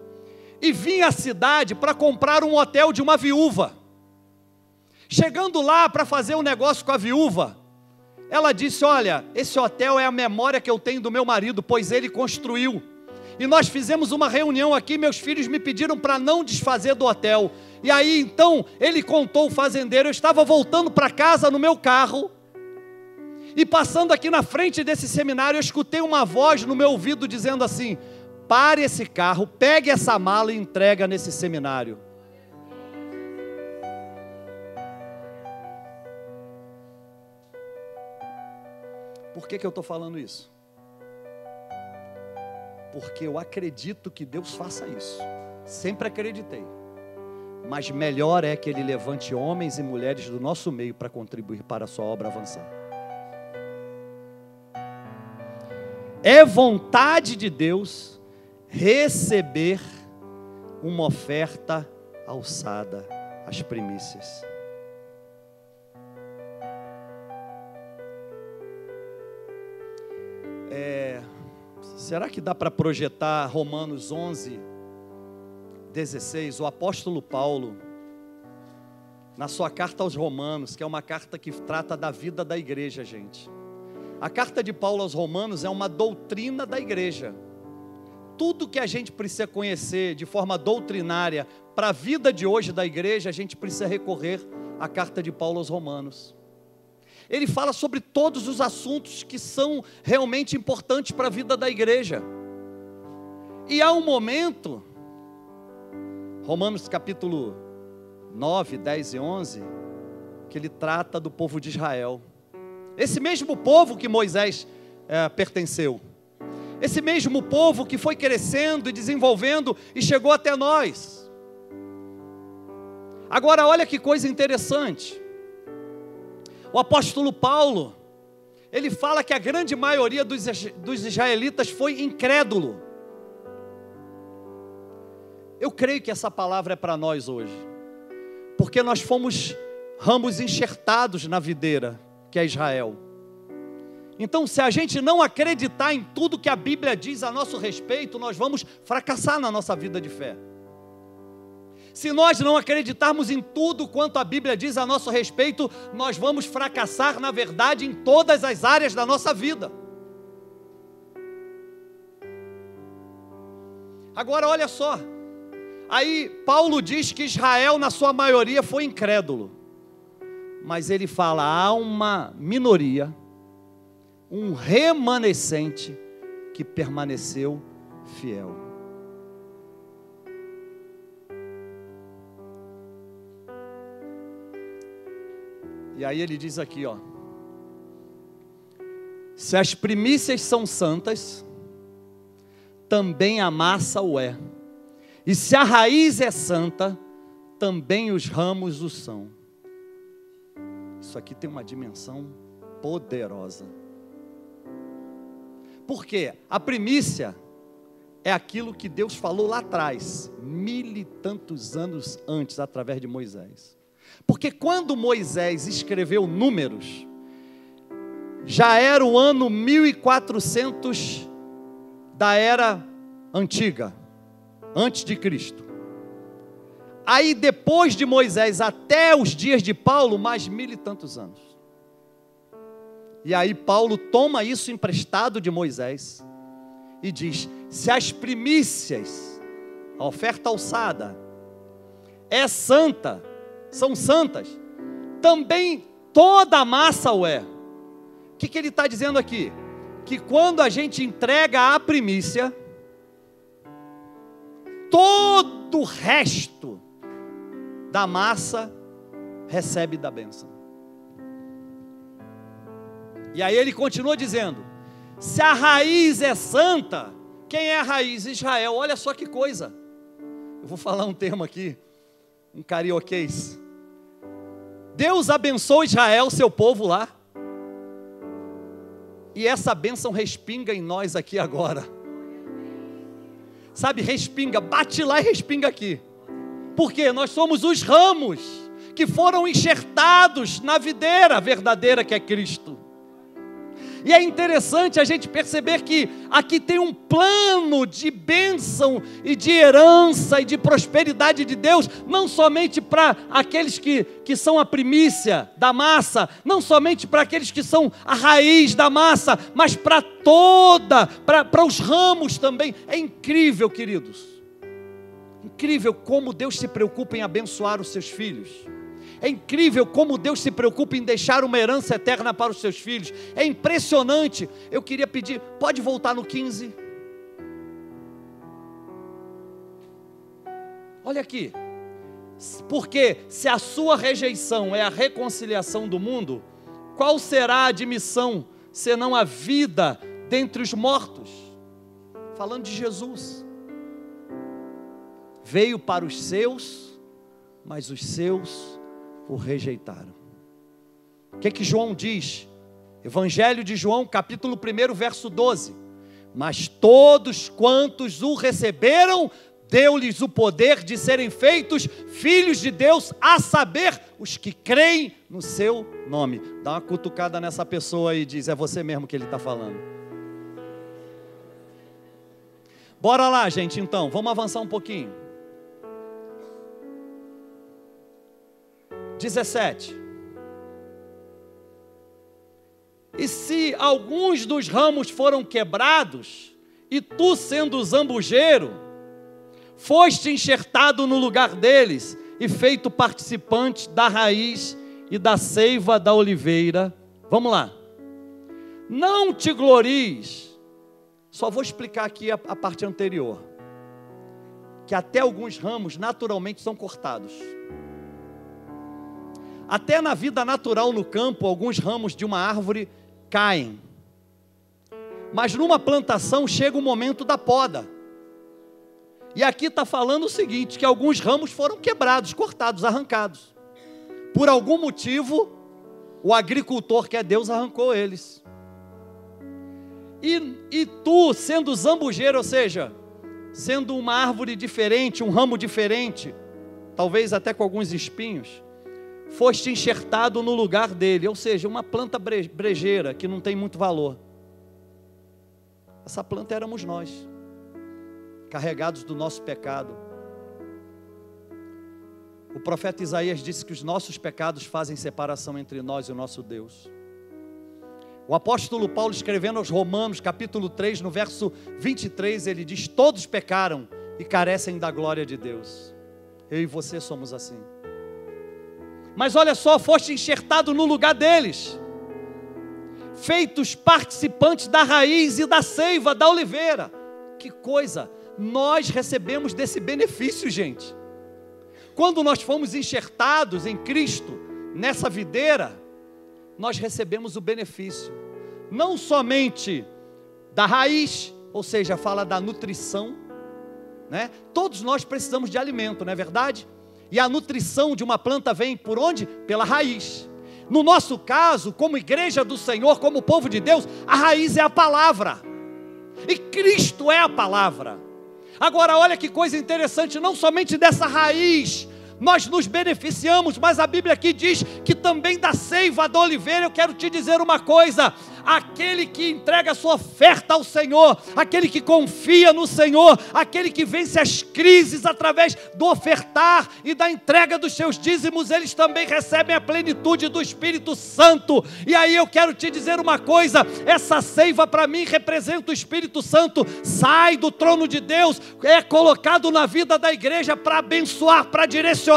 Speaker 1: e vim à cidade para comprar um hotel de uma viúva. Chegando lá para fazer um negócio com a viúva, ela disse: olha, esse hotel é a memória que eu tenho do meu marido, pois ele construiu. E nós fizemos uma reunião aqui, meus filhos me pediram para não desfazer do hotel. E aí então, ele contou, o fazendeiro, eu estava voltando para casa no meu carro, e passando aqui na frente desse seminário, eu escutei uma voz no meu ouvido dizendo assim: pare esse carro, pegue essa mala e entrega nesse seminário. Por que eu estou falando isso? Porque eu acredito que Deus faça isso. Sempre acreditei. Mas melhor é que Ele levante homens e mulheres do nosso meio para contribuir para a sua obra avançar. É vontade de Deus receber uma oferta alçada, as primícias. Será que dá para projetar Romanos 11, 16? O apóstolo Paulo, na sua carta aos Romanos, que é uma carta que trata da vida da igreja, gente. A carta de Paulo aos Romanos é uma doutrina da igreja. Tudo que a gente precisa conhecer de forma doutrinária para a vida de hoje da igreja, a gente precisa recorrer à carta de Paulo aos Romanos. Ele fala sobre todos os assuntos que são realmente importantes para a vida da igreja. E há um momento, Romanos capítulo 9, 10 e 11, que ele trata do povo de Israel. Esse mesmo povo que Moisés pertenceu. Esse mesmo povo que foi crescendo e desenvolvendo e chegou até nós. Agora olha que coisa interessante. O apóstolo Paulo, ele fala que a grande maioria dos israelitas foi incrédulo. Eu creio que essa palavra é para nós hoje, porque nós fomos ramos enxertados na videira, que é Israel. Então, se a gente não acreditar em tudo que a Bíblia diz a nosso respeito, nós vamos fracassar na nossa vida de fé. Se nós não acreditarmos em tudo quanto a Bíblia diz a nosso respeito, nós vamos fracassar, na verdade, em todas as áreas da nossa vida. Agora, olha só. Aí, Paulo diz que Israel, na sua maioria, foi incrédulo. Mas ele fala, há uma minoria, um remanescente, que permaneceu fiel. E aí ele diz aqui, ó: se as primícias são santas, também a massa o é. E se a raiz é santa, também os ramos o são. Isso aqui tem uma dimensão poderosa. Por quê? A primícia é aquilo que Deus falou lá atrás, 1000 e tantos anos antes, através de Moisés. Porque quando Moisés escreveu Números, já era o ano 1400 da era antiga, antes de Cristo. Aí depois de Moisés até os dias de Paulo, mais 1000 e tantos anos. E aí Paulo toma isso emprestado de Moisés e diz: se as primícias, a oferta alçada, é santa, são santas, também toda a massa o é. O que ele está dizendo aqui? Que quando a gente entrega a primícia, todo o resto da massa recebe da bênção. E aí ele continua dizendo: se a raiz é santa, quem é a raiz? Israel. Olha só que coisa. Eu vou falar um termo aqui, um carioquês. Deus abençoou Israel, seu povo lá, e essa bênção respinga em nós aqui agora. Sabe, respinga, bate lá e respinga aqui. Porque nós somos os ramos que foram enxertados na videira verdadeira que é Cristo. E é interessante a gente perceber que aqui tem um plano de bênção e de herança e de prosperidade de Deus, não somente para aqueles que são a primícia da massa, não somente para aqueles que são a raiz da massa, mas para para os ramos também. É incrível, queridos. Incrível como Deus se preocupa em abençoar os seus filhos. É incrível como Deus se preocupa em deixar uma herança eterna para os seus filhos. É impressionante. Eu queria pedir, pode voltar no 15. Olha aqui. Porque se a sua rejeição é a reconciliação do mundo, qual será a admissão, senão a vida dentre os mortos? Falando de Jesus. Veio para os seus, mas os seus o rejeitaram. O que João diz? Evangelho de João, capítulo 1, verso 12. Mas todos quantos o receberam, deu-lhes o poder de serem feitos filhos de Deus, a saber, os que creem no seu nome. Dá uma cutucada nessa pessoa e diz: é você mesmo que ele está falando. Bora lá, gente, então, vamos avançar um pouquinho. 17. E se alguns dos ramos foram quebrados, e tu, sendo zambujeiro, foste enxertado no lugar deles, e feito participante da raiz e da seiva da oliveira. Vamos lá. Não te glories. Só vou explicar aqui a parte anterior. Que até alguns ramos naturalmente são cortados. Até na vida natural no campo, alguns ramos de uma árvore caem. Mas numa plantação chega o momento da poda. E aqui está falando o seguinte, que alguns ramos foram quebrados, cortados, arrancados. Por algum motivo, o agricultor, que é Deus, arrancou eles. E tu, sendo zambujeiro, ou seja, sendo uma árvore diferente, um ramo diferente, talvez até com alguns espinhos, foste enxertado no lugar dele, ou seja, uma planta brejeira, que não tem muito valor. Essa planta éramos nós, carregados do nosso pecado. O profeta Isaías disse que os nossos pecados fazem separação entre nós e o nosso Deus. O apóstolo Paulo, escrevendo aos Romanos, capítulo 3, no verso 23, ele diz: todos pecaram e carecem da glória de Deus. Eu e você somos assim. Mas olha só, foste enxertado no lugar deles, feitos participantes da raiz e da seiva da oliveira. Que coisa! Nós recebemos desse benefício, gente. Quando nós fomos enxertados em Cristo, nessa videira, nós recebemos o benefício, não somente da raiz, ou seja, fala da nutrição, né? Todos nós precisamos de alimento, não é verdade? E a nutrição de uma planta vem por onde? Pela raiz. No nosso caso, como igreja do Senhor, como povo de Deus, a raiz é a palavra. E Cristo é a palavra. Agora, olha que coisa interessante, não somente dessa raiz nós nos beneficiamos, mas a Bíblia aqui diz que também da seiva da oliveira. Eu quero te dizer uma coisa: aquele que entrega a sua oferta ao Senhor, aquele que confia no Senhor, aquele que vence as crises através do ofertar e da entrega dos seus dízimos, eles também recebem a plenitude do Espírito Santo. E aí eu quero te dizer uma coisa: essa seiva para mim representa o Espírito Santo, sai do trono de Deus, é colocado na vida da igreja para abençoar, para direcionar,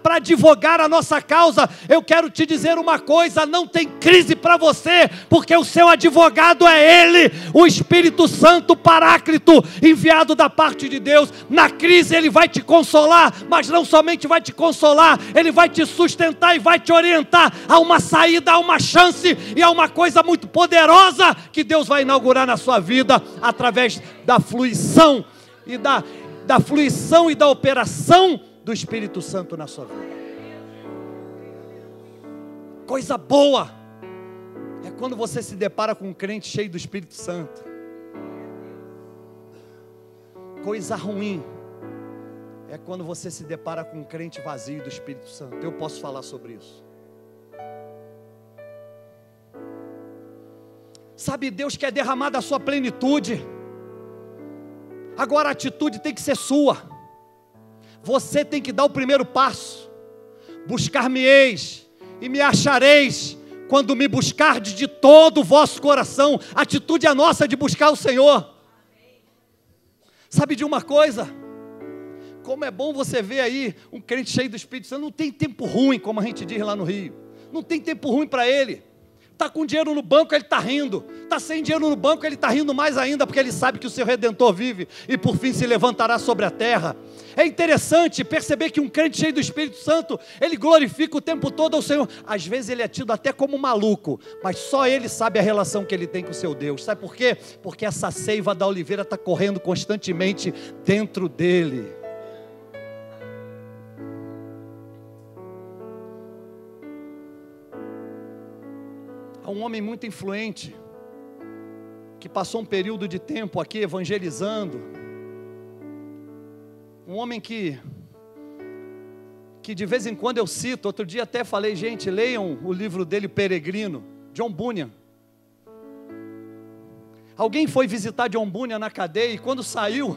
Speaker 1: para advogar a nossa causa. Eu quero te dizer uma coisa: não tem crise para você, porque o seu advogado é Ele, o Espírito Santo Paráclito, enviado da parte de Deus. Na crise Ele vai te consolar, mas não somente vai te consolar, Ele vai te sustentar e vai te orientar a uma saída, a uma chance e a uma coisa muito poderosa que Deus vai inaugurar na sua vida, através da fluição e da fluição e da operação do Espírito Santo na sua vida. Coisa boa é quando você se depara com um crente cheio do Espírito Santo. Coisa ruim é quando você se depara com um crente vazio do Espírito Santo. Eu posso falar sobre isso. Sabe, Deus quer derramar da sua plenitude. Agora a atitude tem que ser sua. Você tem que dar o primeiro passo. Buscar-me-eis e me achareis, quando me buscardes de todo o vosso coração. A atitude é nossa de buscar o Senhor. Sabe de uma coisa? Como é bom você ver aí um crente cheio do Espírito Santo. Não tem tempo ruim, como a gente diz lá no Rio. Não tem tempo ruim para ele. Está com dinheiro no banco, ele está rindo. Está sem dinheiro no banco, ele está rindo mais ainda, porque ele sabe que o seu Redentor vive e por fim se levantará sobre a terra. É interessante perceber que um crente cheio do Espírito Santo, ele glorifica o tempo todo ao Senhor. Às vezes ele é tido até como maluco, mas só ele sabe a relação que ele tem com o seu Deus. Sabe por quê? Porque essa seiva da oliveira está correndo constantemente dentro dele. Há um homem muito influente que passou um período de tempo aqui evangelizando, um homem que de vez em quando eu cito. Outro dia até falei, gente, leiam o livro dele, Peregrino, John Bunyan. Alguém foi visitar John Bunyan na cadeia e quando saiu,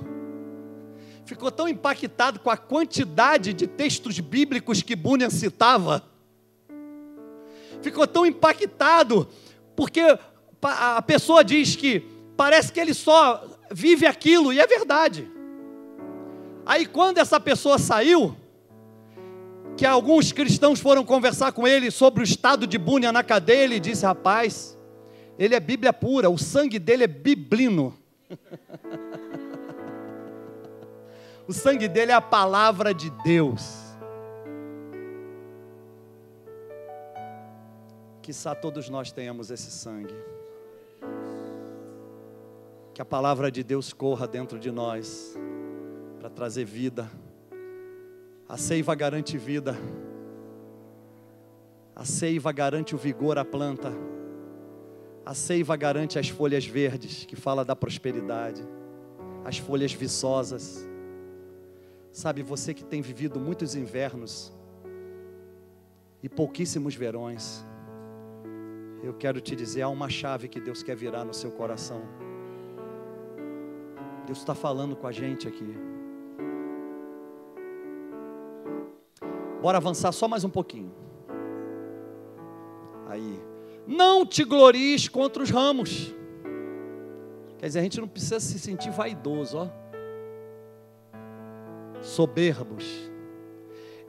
Speaker 1: ficou tão impactado com a quantidade de textos bíblicos que Bunyan citava. Ficou tão impactado, porque a pessoa diz que parece que ele só vive aquilo, e é verdade. Aí quando essa pessoa saiu, que alguns cristãos foram conversar com ele sobre o estado de Bunyan na cadeia, ele disse, rapaz, ele é Bíblia pura, o sangue dele é biblino. O sangue dele é a palavra de Deus. Quiçá todos nós tenhamos esse sangue. Que a palavra de Deus corra dentro de nós, para trazer vida. A seiva garante vida. A seiva garante o vigor à planta. A seiva garante as folhas verdes, que fala da prosperidade. As folhas viçosas. Sabe, você que tem vivido muitos invernos e pouquíssimos verões, eu quero te dizer, há uma chave que Deus quer virar no seu coração. Deus está falando com a gente aqui. Bora avançar só mais um pouquinho. Aí, não te glories contra os ramos. Quer dizer, a gente não precisa se sentir vaidoso, ó. Soberbos.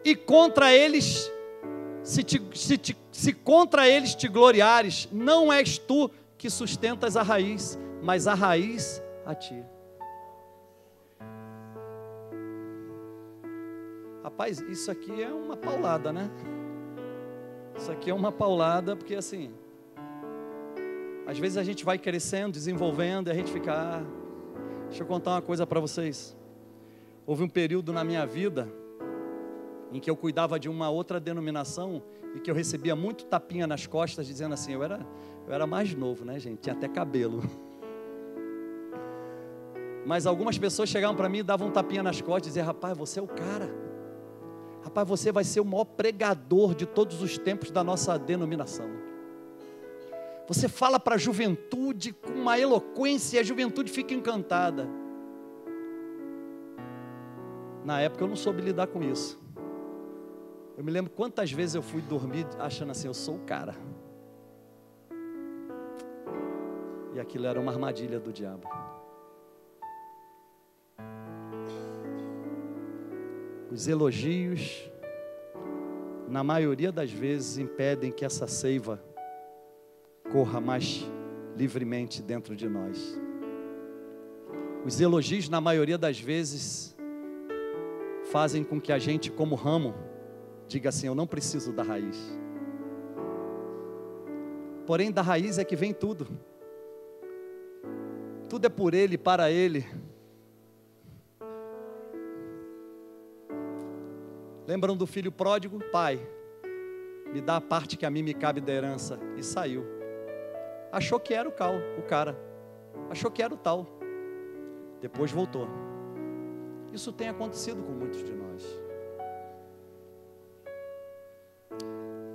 Speaker 1: E contra eles, se contra eles te gloriares, não és tu que sustentas a raiz, mas a raiz a ti. Rapaz, isso aqui é uma paulada, né? Isso aqui é uma paulada, porque assim, às vezes a gente vai crescendo, desenvolvendo, e a gente fica, deixa eu contar uma coisa para vocês. Houve um período na minha vida em que eu cuidava de uma outra denominação e que eu recebia muito tapinha nas costas, dizendo assim, eu era mais novo, né, gente? Tinha até cabelo. Mas algumas pessoas chegavam para mim e davam um tapinha nas costas e diziam, rapaz, você é o cara. Rapaz, você vai ser o maior pregador de todos os tempos da nossa denominação. Você fala para a juventude com uma eloquência e a juventude fica encantada. Na época eu não soube lidar com isso. Eu me lembro quantas vezes eu fui dormir achando assim, eu sou o cara. E aquilo era uma armadilha do diabo. Os elogios, na maioria das vezes, impedem que essa seiva corra mais livremente dentro de nós. Os elogios, na maioria das vezes, fazem com que a gente, como ramo, diga assim, eu não preciso da raiz. Porém, da raiz é que vem tudo. Tudo é por Ele, para Ele. Lembram do filho pródigo? Pai, me dá a parte que a mim me cabe da herança. E saiu. Achou que era o cara. Achou que era o tal. Depois voltou. Isso tem acontecido com muitos de nós.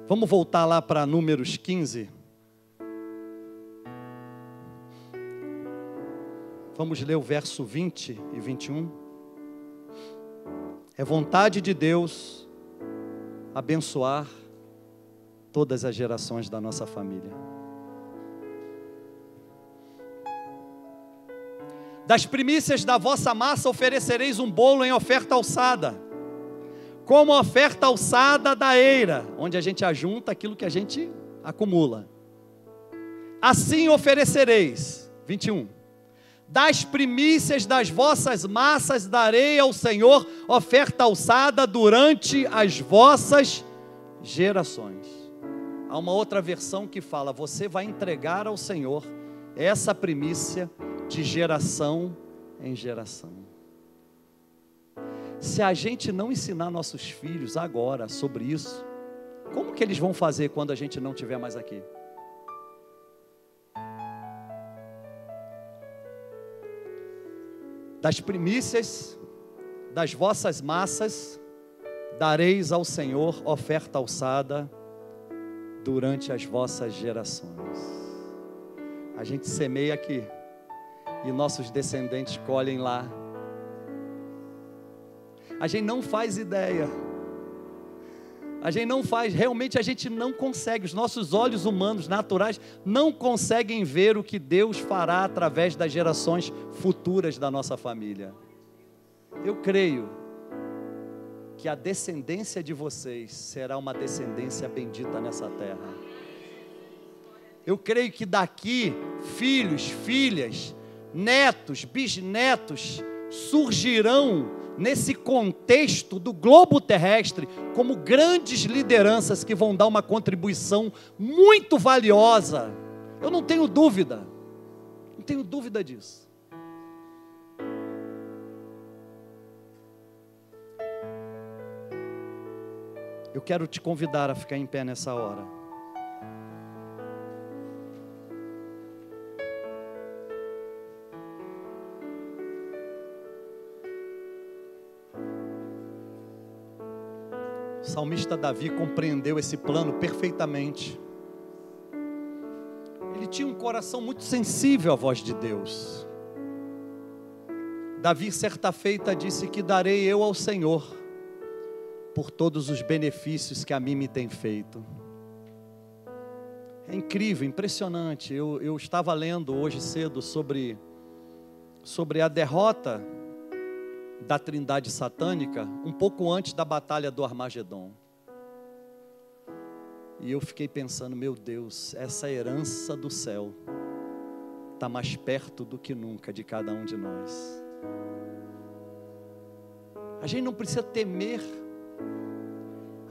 Speaker 1: Vamos voltar lá para Números 15. Vamos ler o verso 20 e 21. É vontade de Deus abençoar todas as gerações da nossa família. Das primícias da vossa massa oferecereis um bolo em oferta alçada, como oferta alçada da eira, onde a gente ajunta aquilo que a gente acumula. Assim oferecereis, 21. Das primícias das vossas massas darei ao Senhor oferta alçada durante as vossas gerações. Há uma outra versão que fala, você vai entregar ao Senhor essa primícia de geração em geração. Se a gente não ensinar nossos filhos agora sobre isso, como que eles vão fazer quando a gente não estiver mais aqui? das primícias das vossas massas dareis ao Senhor oferta alçada durante as vossas gerações. A gente semeia aqui e nossos descendentes colhem lá. A gente não faz ideia. A gente não faz, realmente a gente não consegue, os nossos olhos humanos, naturais, não conseguem ver o que Deus fará através das gerações futuras da nossa família. Eu creio que a descendência de vocês será uma descendência bendita nessa terra. Eu creio que daqui, filhos, filhas, netos, bisnetos, surgirão nesse contexto do globo terrestre, como grandes lideranças que vão dar uma contribuição muito valiosa. Eu não tenho dúvida disso. Eu quero te convidar a ficar em pé nessa hora. O salmista Davi compreendeu esse plano perfeitamente. Ele tinha um coração muito sensível à voz de Deus. Davi, certa feita, disse que darei eu ao Senhor por todos os benefícios que a mim me tem feito. É incrível, impressionante. Eu estava lendo hoje cedo sobre a derrota da trindade satânica, um pouco antes da batalha do Armagedon. E eu fiquei pensando, meu Deus, essa herança do céu está mais perto do que nunca de cada um de nós. A gente não precisa temer.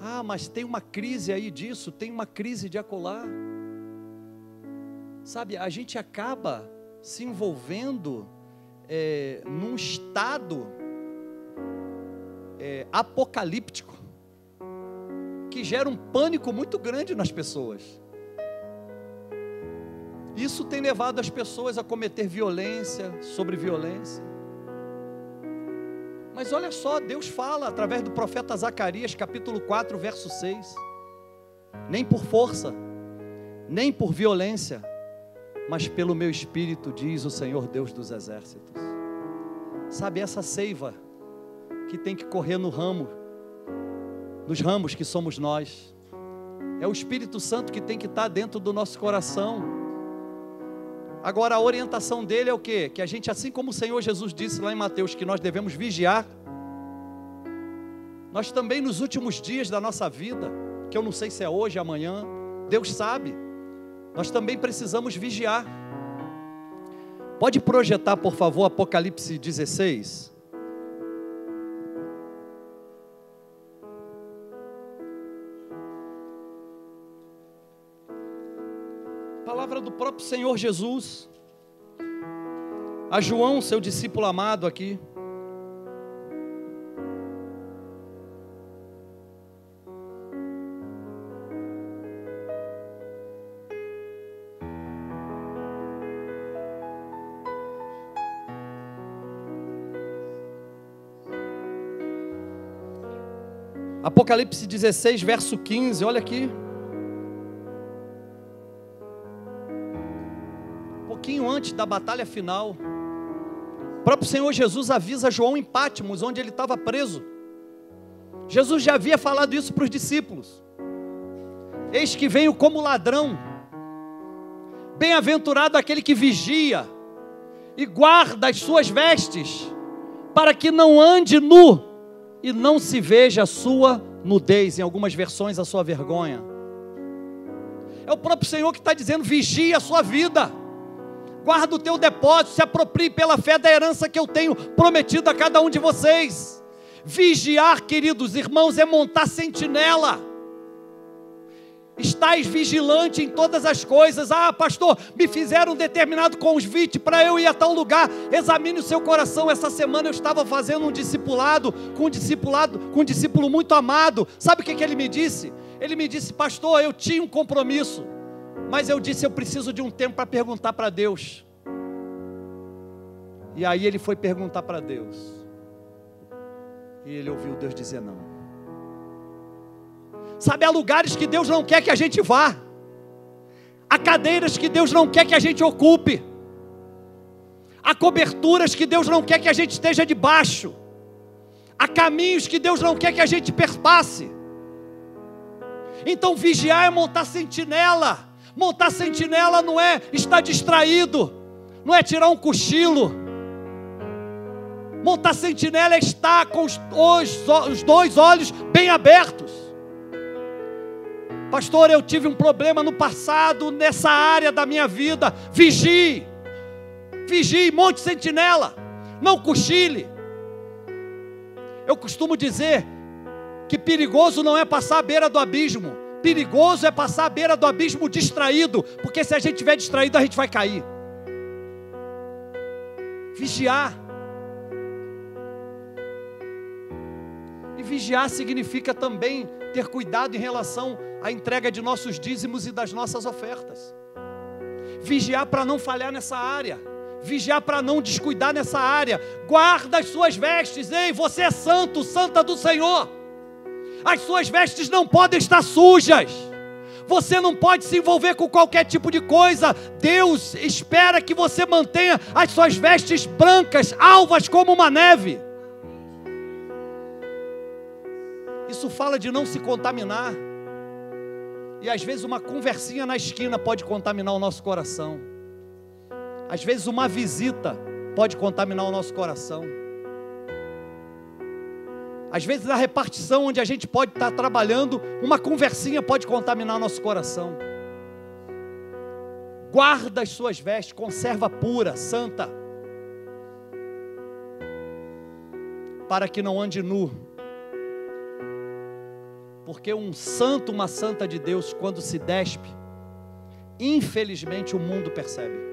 Speaker 1: Ah, mas tem uma crise aí disso, tem uma crise de acolá. Sabe, a gente acaba se envolvendo num estado apocalíptico, que gera um pânico muito grande nas pessoas. Isso tem levado as pessoas a cometer violência sobre violência. Mas olha só, Deus fala através do profeta Zacarias, capítulo 4, verso 6. Nem por força, nem por violência, mas pelo meu espírito, diz o Senhor Deus dos exércitos. Sabe, essa seiva que tem que correr nos ramos que somos nós, é o Espírito Santo que tem que estar dentro do nosso coração. Agora a orientação dele é o quê? Que a gente, assim como o Senhor Jesus disse lá em Mateus, que nós devemos vigiar, nós também nos últimos dias da nossa vida, que eu não sei se é hoje, amanhã, Deus sabe, nós também precisamos vigiar. Pode projetar, por favor, Apocalipse 16. Palavra do próprio Senhor Jesus a João, seu discípulo amado aqui. Apocalipse 16, verso 15, olha aqui. Pouquinho antes da batalha final, o próprio Senhor Jesus avisa João em Pátimos, onde ele estava preso. Jesus já havia falado isso para os discípulos. Eis que venho como ladrão. Bem-aventurado aquele que vigia e guarda as suas vestes, para que não ande nu e não se veja a sua nudez, em algumas versões a sua vergonha. É o próprio Senhor que está dizendo: vigia a sua vida, guarda o teu depósito, se aproprie pela fé da herança que eu tenho prometido a cada um de vocês. Vigiar, queridos irmãos, é montar sentinela. Estais vigilante em todas as coisas. Ah, pastor, me fizeram um determinado convite para eu ir a tal lugar. Examine o seu coração. Essa semana eu estava fazendo um discipulado com um discípulo muito amado. Sabe o que ele me disse? Ele me disse: pastor, eu tinha um compromisso, mas eu disse, eu preciso de um tempo para perguntar para Deus. E aí ele foi perguntar para Deus. E ele ouviu Deus dizer não. Sabe, há lugares que Deus não quer que a gente vá. Há cadeiras que Deus não quer que a gente ocupe. Há coberturas que Deus não quer que a gente esteja debaixo. Há caminhos que Deus não quer que a gente perpasse. Então vigiar é montar sentinela. Montar sentinela não é estar distraído, não é tirar um cochilo. Montar sentinela é estar com os dois olhos bem abertos. Pastor, eu tive um problema no passado, nessa área da minha vida. Vigie, monte sentinela, não cochile. Eu costumo dizer que perigoso não é passar à beira do abismo, perigoso é passar à beira do abismo distraído, porque se a gente estiver distraído, a gente vai cair. Vigiar. E vigiar significa também ter cuidado em relação à entrega de nossos dízimos e das nossas ofertas. Vigiar para não falhar nessa área. Vigiar para não descuidar nessa área. Guarda as suas vestes. Ei, você é santo, santa do Senhor. As suas vestes não podem estar sujas. Você não pode se envolver com qualquer tipo de coisa. Deus espera que você mantenha as suas vestes brancas, alvas como uma neve. Isso fala de não se contaminar. E às vezes uma conversinha na esquina pode contaminar o nosso coração. Às vezes uma visita pode contaminar o nosso coração. Às vezes na repartição onde a gente pode estar trabalhando, uma conversinha pode contaminar o nosso coração. Guarda as suas vestes, conserva pura, santa, para que não ande nu. Porque um santo, uma santa de Deus, quando se despe, infelizmente o mundo percebe.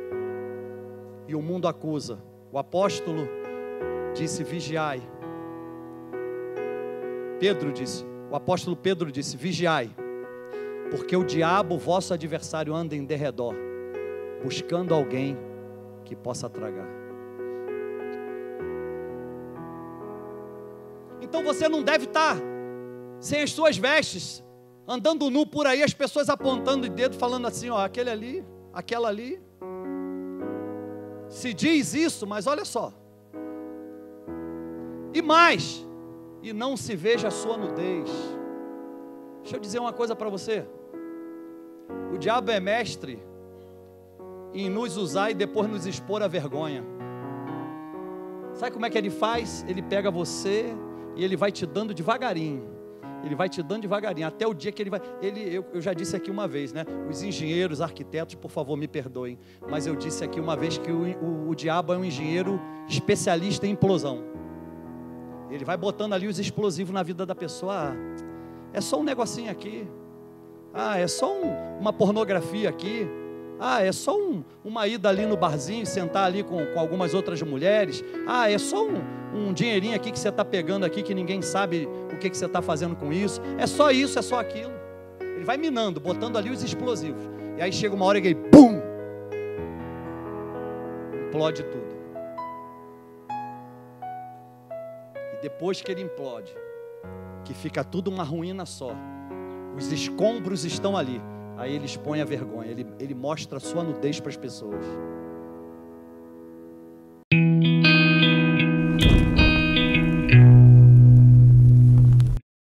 Speaker 1: E o mundo acusa. O apóstolo disse, vigiai. O apóstolo Pedro disse, vigiai. Porque o diabo, vosso adversário, anda em derredor, buscando alguém que possa tragar. Então você não deve estar sem as suas vestes, andando nu por aí, as pessoas apontando o dedo, falando assim, ó, aquele ali, aquela ali. Se diz isso, mas olha só. E mais, e não se veja a sua nudez. Deixa eu dizer uma coisa para você. O diabo é mestre em nos usar e depois nos expor à vergonha. Sabe como é que ele faz? Ele pega você e ele vai te dando devagarinho. Ele vai te dando devagarinho, até o dia que ele vai... Eu já disse aqui uma vez, né? Os engenheiros, arquitetos, por favor, me perdoem. Mas eu disse aqui uma vez que o diabo é um engenheiro especialista em implosão. Ele vai botando ali os explosivos na vida da pessoa. É só um negocinho aqui. É só uma pornografia aqui. É só uma ida ali no barzinho, sentar ali com algumas outras mulheres. É só um dinheirinho aqui que você está pegando aqui, que ninguém sabe o que você está fazendo com isso. É só isso, é só aquilo. Ele vai minando, botando ali os explosivos. E aí chega uma hora que ele, BUM! Implode tudo. E depois que ele implode, que fica tudo uma ruína só, os escombros estão ali. Aí ele expõe a vergonha, ele mostra a sua nudez para as pessoas.